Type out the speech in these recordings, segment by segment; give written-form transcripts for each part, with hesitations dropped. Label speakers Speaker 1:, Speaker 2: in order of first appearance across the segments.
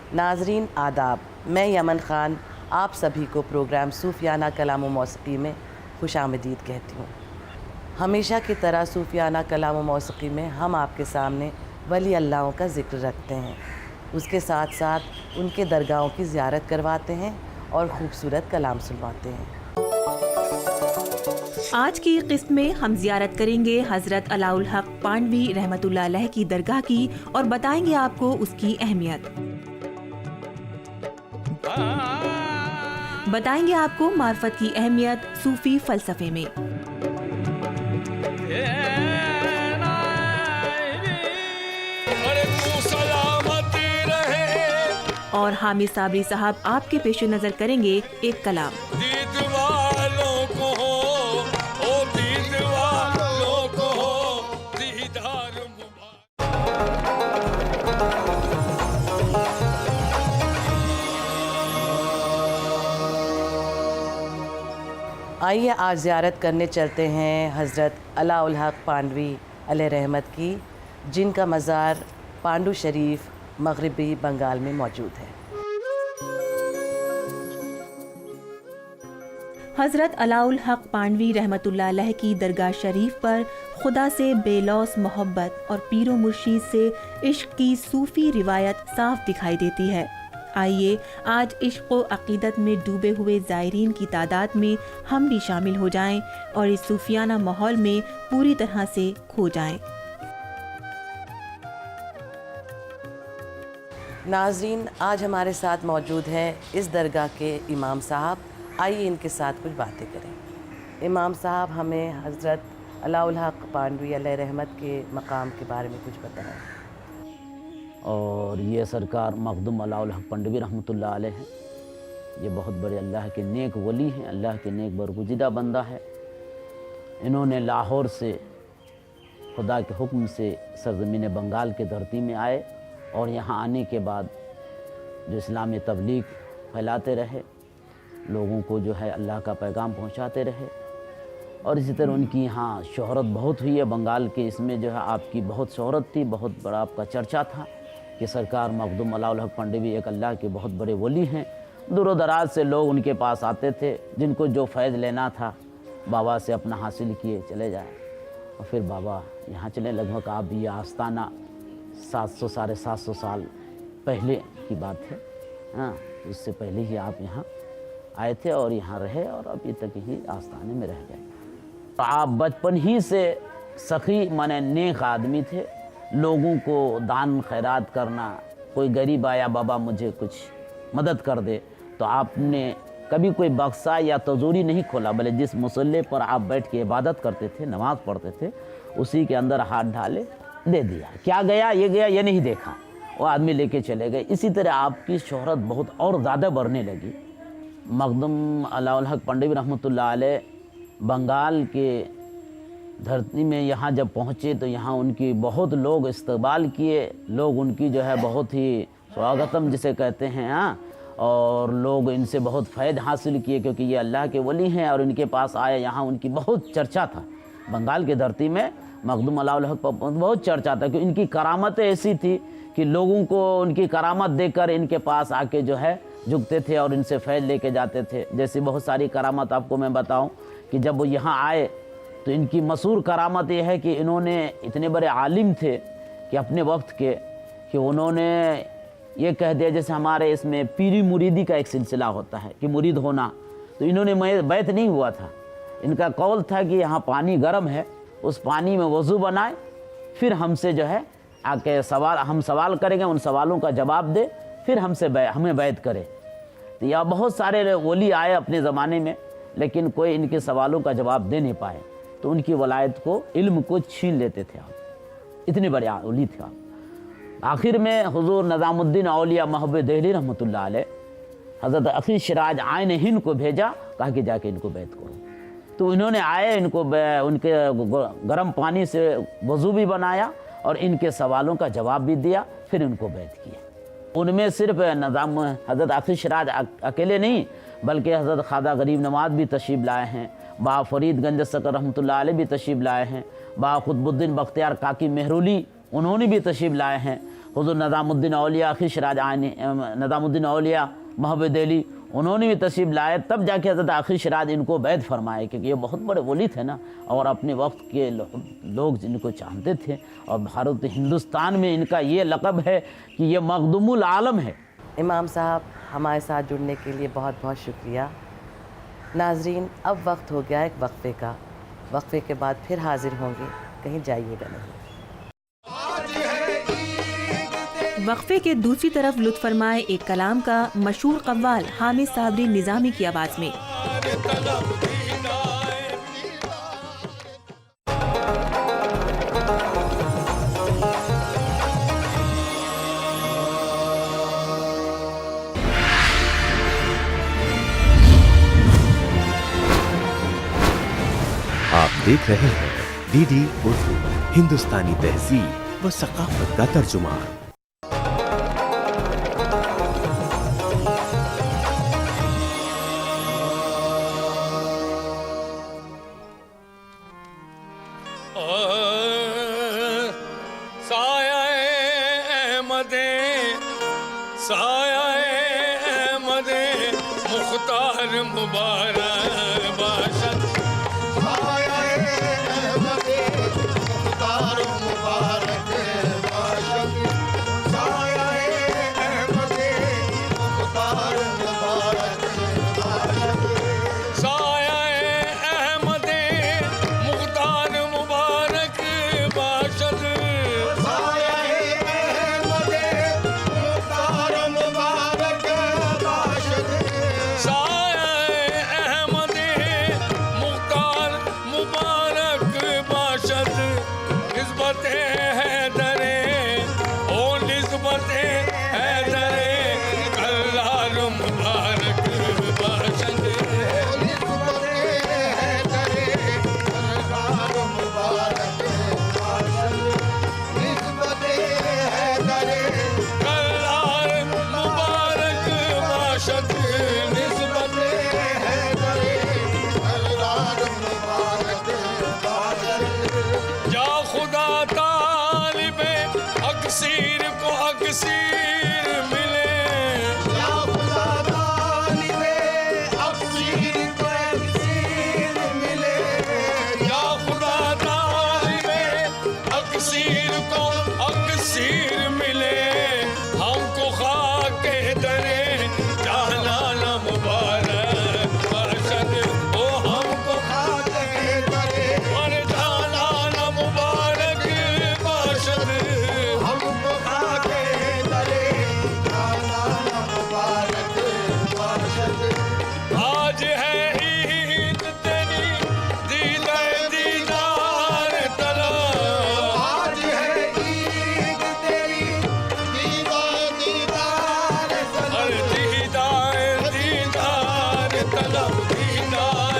Speaker 1: नाजरीन आदाब, मैं यमन ख़ान आप सभी को प्रोग्राम सूफियाना कलाम व मौसीक़ी में खुशामदीद कहती हूँ। हमेशा की तरह सूफियाना कलाम व मौसीक़ी में हम आपके सामने वली अल्लाहों का ज़िक्र रखते हैं, उसके साथ साथ उनके दरगाहों की ज़ियारत करवाते हैं और ख़ूबसूरत कलाम सुनवाते हैं।
Speaker 2: आज की किस्त में हम जियारत करेंगे हज़रत अलाउल हक पांडवी रहमतुल्लाह अलैह की दरगाह की और बताएंगे आपको उसकी अहमियत। बताएंगे आपको मार्फत की अहमियत सूफी फ़लसफ़े में। और हामिद साबरी साहब आपके पेश नज़र करेंगे एक कलाम।
Speaker 1: आइए आज ज़ियारत करने चलते हैं हज़रत अलाउल हक पांडवी अलैह रहमत की, जिनका मज़ार पांडु शरीफ मगरबी बंगाल में मौजूद है।
Speaker 2: हज़रत अलाउल हक पांडवी रहमतुल्लाह अलैह की दरगाह शरीफ पर खुदा से बेलौस मोहब्बत और पीरो मुर्शीद से इश्क की सूफ़ी रिवायत साफ दिखाई देती है। आइए आज इश्क व अक़ीदत में डूबे हुए ज़ायरीन की तादाद में हम भी शामिल हो जाएं और इस सूफियाना माहौल में पूरी तरह से खो जाएं।
Speaker 1: नाज़रीन, आज हमारे साथ मौजूद है इस दरगाह के इमाम साहब। आइए इनके साथ कुछ बातें करें। इमाम साहब, हमें हज़रत अलाउल हक पांडवी अलैह रहमत के मकाम के बारे में कुछ बताएं।
Speaker 3: और ये सरकार मखदूम अलाउल हक पांडवी रहमतुल्लाह अलैह हैं। ये बहुत बड़े अल्लाह के नेक वली हैं, अल्लाह के नेक बरगुज़िदा बंदा है। इन्होंने लाहौर से खुदा के हुक्म से सरज़मीन बंगाल के धरती में आए और यहाँ आने के बाद जो इस्लामी तबलीग फैलाते रहे, लोगों को जो है अल्लाह का पैगाम पहुँचाते रहे। और इसी तरह उनकी यहाँ शोहरत बहुत हुई है बंगाल के, इसमें जो है आपकी बहुत शोहरत थी, बहुत बड़ा आपका चर्चा था कि सरकार मखदूम अलाउल हक पांडवी एक अल्लाह के बहुत बड़े वली हैं। दूर दराज से लोग उनके पास आते थे, जिनको जो फैज़ लेना था बाबा से अपना हासिल किए चले जाए और फिर बाबा यहाँ चले। लगभग आप ये आस्ताना 700 साढ़े 700 साल पहले की बात है। हाँ, उससे पहले ही आप यहाँ आए थे और यहाँ रहे और अभी तक ही आस्ताने में रह गए। तो आप बचपन ही से सखी माने नेक आदमी थे। लोगों को दान खैरात करना, कोई गरीब आया बाबा मुझे कुछ मदद कर दे, तो आपने कभी कोई बक्सा या तजूरी नहीं खोला, भले जिस मुसल्ले पर आप बैठ के इबादत करते थे, नमाज़ पढ़ते थे, उसी के अंदर हाथ डाले दे दिया। क्या गया ये नहीं देखा, वो आदमी लेके चले गए। इसी तरह आपकी शोहरत बहुत और ज़्यादा बढ़ने लगी। मखदूम अलाउल हक पांडवी रहमतुल्लाह अलैह बंगाल के धरती में यहाँ जब पहुँचे तो यहाँ उनकी बहुत लोग इस्तकबाल किए, लोग उनकी जो है बहुत ही स्वागतम जिसे कहते हैं। हाँ, और लोग इनसे बहुत फ़ैद हासिल किए क्योंकि ये अल्लाह के वली हैं और इनके पास आए। यहाँ उनकी बहुत चर्चा था बंगाल के धरती में, मखदूम अलाउल हक पर बहुत चर्चा था कि इनकी करामतें ऐसी थी कि लोगों को उनकी करामत देखकर इनके पास आके जो है झुकते थे और इनसे फैज़ लेके जाते थे। जैसी बहुत सारी करामत आपको मैं बताऊं कि जब वो यहाँ आए तो इनकी मशहूर करामत ये है कि इन्होंने इतने बड़े आलिम थे कि अपने वक्त के, कि उन्होंने ये कह दिया, जैसे हमारे इसमें पीरी मुरीदी का एक सिलसिला होता है कि मुरीद होना, तो इन्होंने बैत नहीं हुआ था। इनका कौल था कि यहाँ पानी गर्म है, उस पानी में वज़ू बनाए, फिर हमसे जो है आके हम सवाल करेंगे, उन सवालों का जवाब दे, फिर हमें बैत करे। तो यह बहुत सारे वली आए अपने ज़माने में, लेकिन कोई इनके सवालों का जवाब दे नहीं पाए, तो उनकी वलायत को, इल्म को छीन लेते थे आप। इतने बड़े वली थे आप। आखिर में हुजूर निज़ामुद्दीन औलिया महबूब देहली रहमतुल्लाह अलैह हज़रत अखी सिराज आइन हिंद को भेजा, कहा कि जाके इनको बैत करो। तो इन्होंने आए, इनको उनके गर्म पानी से वज़ू भी बनाया और इनके सवालों का जवाब भी दिया, फिर इनको बैत किया। उनमें सिर्फ निज़ाम हज़रत अखी सिराज अकेले नहीं, बल्कि हज़रत ख्वाजा गरीब नवाज भी तशरीफ़ लाए हैं, बा फरीद गंज सकर रहमतुल्लाह अलैह भी तशरीफ़ लाए हैं, बा कुतुबुद्दीन बख्तियार काकी मेहरुली उन्होंने भी तशरीफ़ लाए हैं, हुज़ूर नज़ामुद्दीन औलिया आखिर आने नज़ामुद्दीन औलिया महबूब दिली उन्होंने भी तशरीफ़ लाए, तब जाके हज़रत आखिर शराज इनको बैत फरमाए, क्योंकि ये बहुत बड़े वली थे ना, और अपने वक्त के लोग जिनको चाहते थे। और भारत हिंदुस्तान में इनका ये लक़ब है कि ये मखदूमुल आलम है।
Speaker 1: इमाम साहब, हमारे साथ जुड़ने के लिए बहुत बहुत शुक्रिया। नाजरीन, अब वक्त हो गया एक वक्फ़े का। वक्फ़े के बाद फिर हाजिर होंगे, कहीं जाइएगा नहीं।
Speaker 2: वक्फे के दूसरी तरफ लुत्फ़ फरमाए एक कलाम का मशहूर कव्वाल हामिद साबरी निज़ामी की आवाज़ में।
Speaker 4: आप देख रहे हैं डीडी उर्दू, हिंदुस्तानी तहजीब व सकाफत का तर्जुमान।
Speaker 5: मुख्तार मुबारक बाशद, मुख्तार मुबारक बाशद, मुख्तार मुबारक बाशद, साया अहमद मुख्तार मुबारक बाशद, साया अहमद मुख्तार मुबारक बाशद, साया अहमद मुख्तार मुबारक बाशद, निस्बत हैदरे ओ निस्बत हैदरे कल्लार मुबारक बाशद, निस्बत हैदरे कल्लार मुबारक बाशद, निस्बत हैदरे कल्लार मुबारक बाशद, निस्बत हैदरे कल्लार मुबारक बाशद। या खुदा तालिबे अक्सीर को अक्सीर मिले, या खुदा तालिबे अक्सीर को अक्सीर मिले, या खुदा तालिबे अक्सीर को अक्सीर मिले, हमको खाके दरे जालाला मुबारक बाशद, ओ हमको खाके दरे और जालाला मुबारक बाशद, हमको खाके दरे जालाला मुबारक बाशद। आज है ईद तेरी दीदार तलब, आज है ईद तेरी दीदार तलब, दीदार तलब, दीदार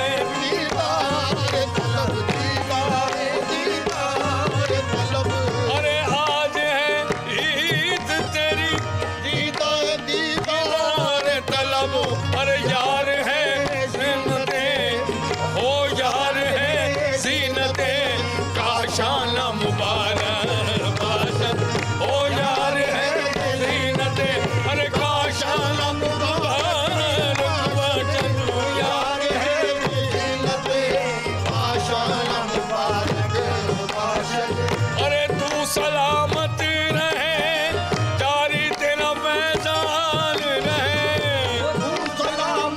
Speaker 5: तलब। अरे आज है ईद तेरी दीदार तलब, अरे यार है ज़ीनते हो, यार है ज़ीनते काशाना मुबारक बाशद, ओ यार है ज़ीनते अरे काशाना मुबारक बाशद, यार है ज़ीनते काशाना मुबारक बाशद। अरे तू सलामत रहे, जारी तेरा फैज़ान रहे, तू सलामत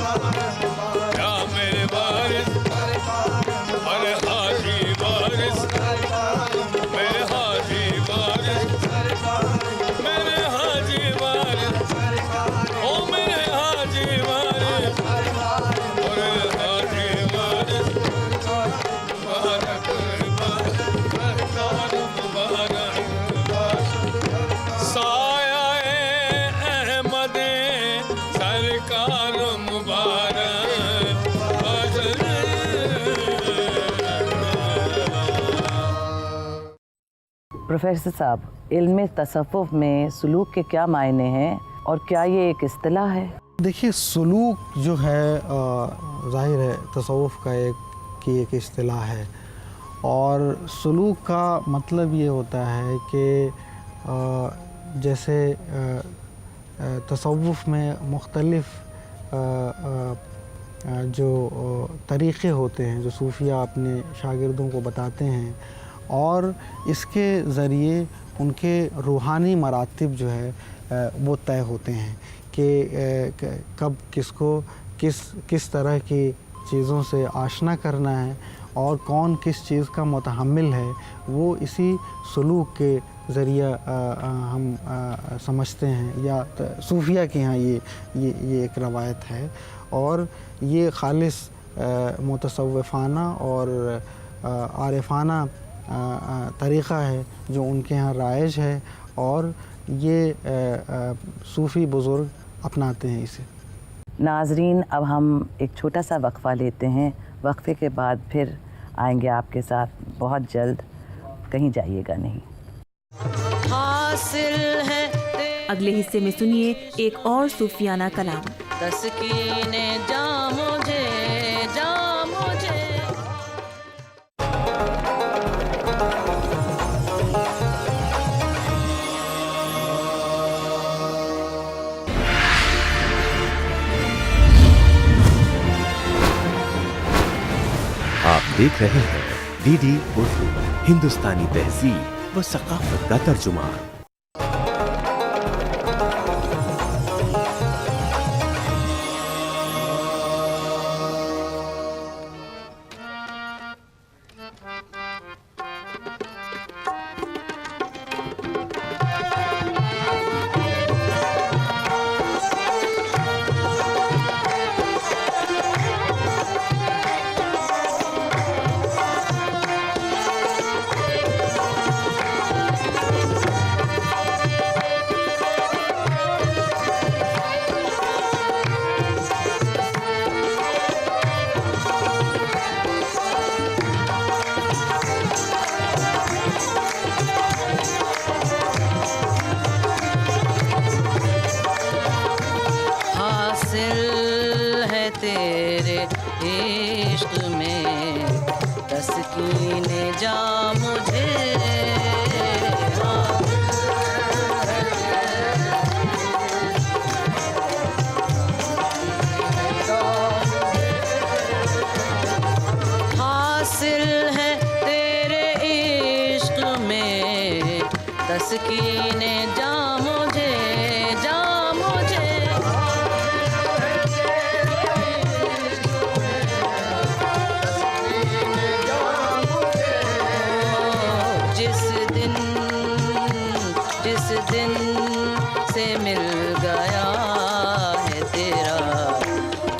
Speaker 5: या मेरे वारिस अरे हाजी वारिस मेरे हाजी वारिस मेरे हाजी वारिस ओ मेरे हाजी वारिस अरे हाजी वारिस मुबारक साया अहमद सरकार मुबारक
Speaker 1: प्रोफेसर साहब, इल्म तसव्वुफ में सलूक के क्या मायने हैं और क्या ये एक इस्तिलाह है?
Speaker 6: देखिए, सलूक जो है ज़ाहिर है तसव्वुफ का एक इस्तिलाह है और सलूक का मतलब ये होता है कि जैसे तसव्वुफ में मुख्तलिफ़ जो तरीक़े होते हैं जो सूफिया अपने शागिर्दों को बताते हैं और इसके ज़रिए उनके रूहानी मरातिब जो है वो तय होते हैं कि कब किसको किस तरह की चीज़ों से आशना करना है और कौन किस चीज़ का मुतहम्मिल है, वो इसी सलूक के ज़रिए हम समझते हैं या सूफिया के यहाँ ये एक रवायत है और ये ख़ालिस मुतसव्विफ़ाना और आरिफाना तरीक़ा है जो उनके यहाँ राइज है और ये सूफ़ी बुज़ुर्ग अपनाते हैं इसे।
Speaker 1: नाज़रीन, अब हम एक छोटा सा वक्फ़ा लेते हैं। वक्फ़े के बाद फिर आएंगे आपके साथ बहुत जल्द, कहीं जाइएगा नहीं। हासिल है
Speaker 2: अगले हिस्से में सुनिए एक और सूफियाना कलाम।
Speaker 1: तस्कीने जा मुझे
Speaker 4: आप देख रहे हैं डीडी उर्दू, हिंदुस्तानी तहजीब व सकाफत का तर्जुमान।
Speaker 1: तस्कीने जा मुझे जिस दिन से मिल गया है तेरा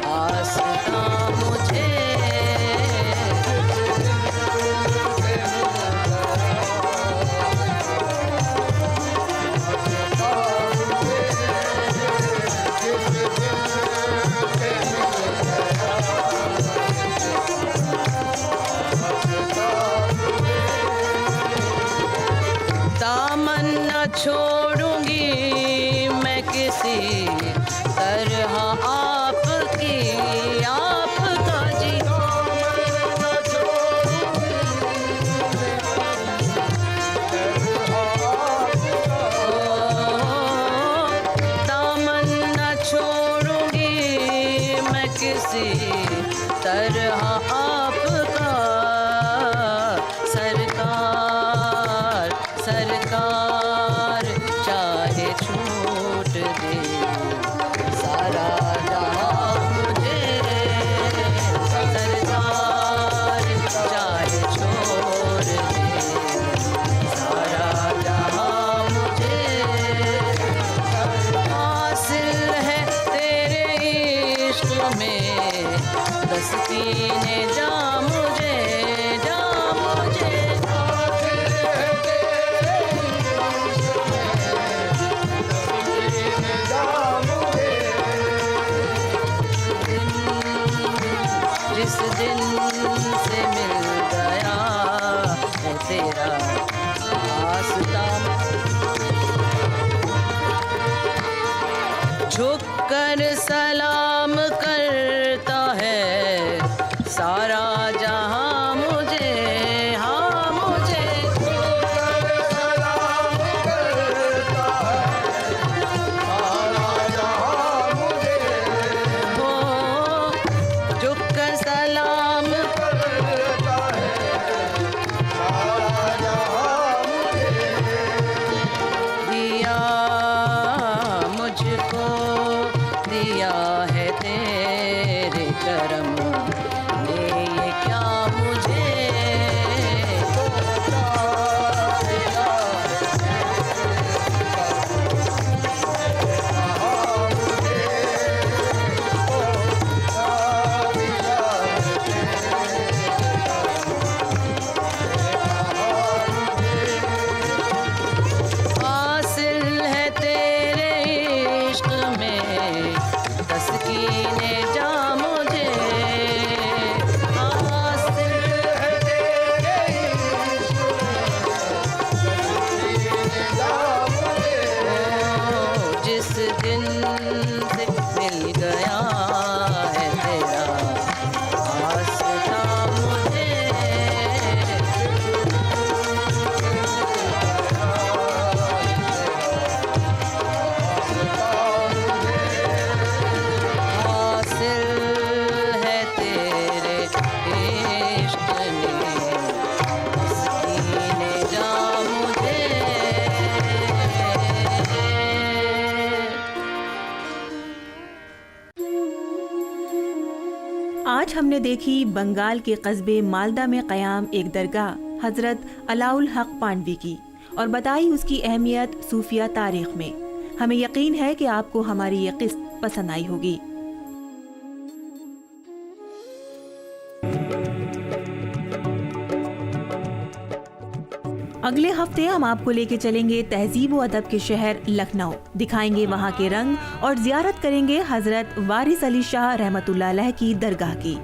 Speaker 1: आसता मुझे। दामन न छोड़ूंगी मैं किसी तरह आपका जी। दामन न छोड़ूंगी मैं किसी तरह आपका सरकार झुक कर सलाम करता है सारा जहां मुझे, हाँ मुझे हो झुक कर सलाम दिया मुझको, दिया है तेरे करम ने, ये क्या मुझे हासिल है तेरे इश्क में तस्कीने जा मुझे, हासिल है तेरे इश्क में जिस दिन से मिल गया है तेरा आसरा मुझे, हासिल है तेरे इश्क में तस्कीने जा मुझे।
Speaker 2: आज हमने देखी बंगाल के कस्बे मालदा में क़याम एक दरगाह हज़रत अलाउल हक पांडवी की और बताई उसकी अहमियत सूफिया तारीख में। हमें यकीन है कि आपको हमारी ये किस्त पसंद आई होगी। अगले हफ्ते हम आपको लेके चलेंगे तहजीब व अदब के शहर लखनऊ, दिखाएंगे वहाँ के रंग और जियारत करेंगे हजरत वारिस अली शाह रहमतुल्लाह अलैह की दरगाह की।